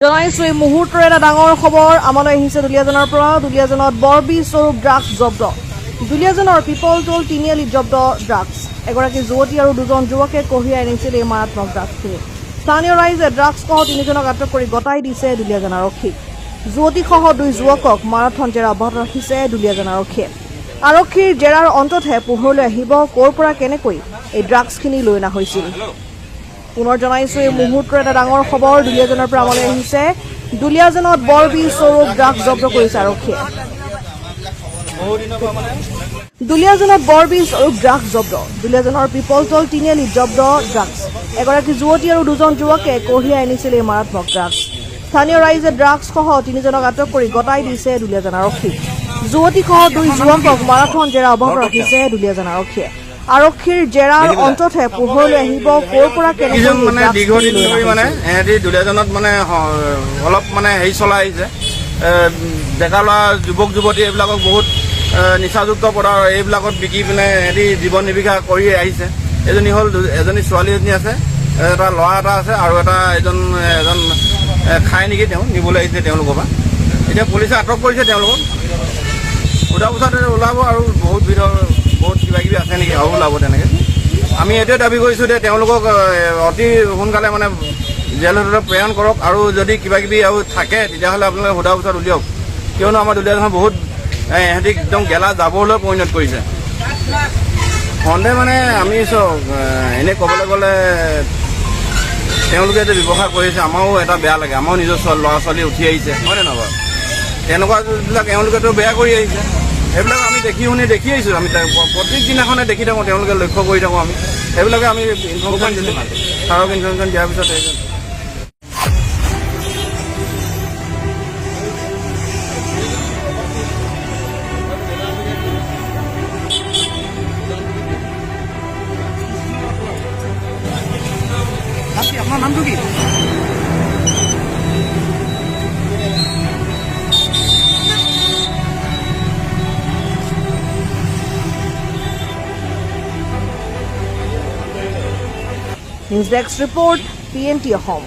জনাইছো এই মুহূৰ্তৰ এটা ডাঙৰ খবৰ আমালৈ আহিছে দুলীয়াজনৰ পৰা। দুলীয়াজনত বৰবি স্বৰূপ ড্ৰাগছ জব্দ। দুলীয়াজনৰ পিপলটোল তিনিআলিত জব্দ ড্ৰাগছ। এগৰাকী যুৱতী আৰু দুজন যুৱকে কঢ়িয়াই আনিছিল এই মাৰাত্মক ড্ৰাগছখিনি। স্থানীয় ৰাইজে ড্ৰাগছসহ তিনিজনক আটক কৰি গতাই দিছে দুলীয়াজান আৰক্ষীক। যুৱতীসহ দুই যুৱকক মাৰাথন জেৰা অব্যাহত ৰাখিছে দুলীয়াজান আৰক্ষীয়ে। আৰক্ষীৰ জেৰাৰ অন্ততহে পোহৰলৈ আহিব ক'ৰ পৰা কেনেকৈ এই ড্ৰাগছখিনি লৈ অনা হৈছিল। পুনৰ জনাইছো এই মুহূৰ্তৰ এটা ডাঙৰ খবৰ দুলীয়াজানৰ পৰা আমালৈ আহিছে। দুলীয়াজানত বৰবি স্বৰূপ ড্ৰাগছ জব্দ কৰিছে আৰক্ষীয়ে। দুলীয়াজানত বৰবি স্বৰূপ ড্ৰাগছ জব্দ। দুলীয়াজানৰ পিপলতল তিনিআলিত জব্দ ড্ৰাগছ। এগৰাকী যুৱতী আৰু দুজন যুৱকে কঢ়িয়াই আনিছিল এই মাৰাত্মক ড্ৰাগছ। স্থানীয় ৰাইজে ড্ৰাগছসহ তিনিজনক আটক কৰি গতাই দিছে দুলীয়াজান আৰক্ষীক। যুৱতীসহ দুই যুৱকক মাৰাথন জেৰা অব্যাহত ৰাখিছে দুলীয়াজান আৰক্ষীয়ে। আৰক্ষীৰ জেৰাৰ অন্ততহে পোহৰলৈ আহিব ক'ৰ পৰা কেনেকৈ দীৰ্ঘদিন ধৰি এহেঁতি দুলীয়াজানত অলপ হেৰি চলাই আহিছে। ডেকা ল'ৰা যুৱক যুৱতী এইবিলাকক বহুত নিচাযুক্ত পদাৰ্থ এইবিলাকত বিকি পিনে এহেঁতি জীৱন নিৰ্বিঘা কৰি আহিছে। এজনী ছোৱালী এজনী আছে, এটা ল'ৰা এটা আছে আৰু এজন খাই নেকি তেওঁ নিবলৈ আহিছে তেওঁলোকৰ পৰা। এতিয়া পুলিচে আটক কৰিছে তেওঁলোকক। সোধা পোছাতে ওলাব আৰু বহুত কিবা কিবি আছে নেকি আৰু ওলাব তেনেকৈ। আমি এইটোৱে দাবী কৰিছোঁ যে তেওঁলোকক অতি সোনকালে জেল হোটেলত প্ৰেৰণ কৰক আৰু যদি কিবা কিবি আৰু থাকে তেতিয়াহ'লে আপোনালোকে সোধা পোছাত উলিয়াওক। কিয়নো আমাৰ দুলীয়াজানত বহুত এহেঁতি একদম গেলা জাবৰলৈ পৰিণত কৰিছে। সন্দেহ আমি এনেই ক'বলৈ গ'লে তেওঁলোকে যে ব্যৱসায় কৰিছে আমাৰো এটা বেয়া লাগে। আমাৰো নিজৰ ল'ৰা ছোৱালী উঠি আহিছে, হয়নে নহয় বাৰু? তেনেকুৱাবিলাক এওঁলোকেতো বেয়া কৰি আহিছে। সেইবিলাক আমি দেখি আহিছোঁ। আমি প্ৰত্যেক দিনাখনে দেখি থাকোঁ, তেওঁলোকে লক্ষ্য কৰি থাকোঁ। আমি সেইবিলাকে আমি ইনফৰ্মেশ্যন দিলোঁ। ছাৰক ইনফৰ্মেশ্যন দিয়াৰ পিছত আপোনাৰ নামটো কি? News desk report PNT Assam.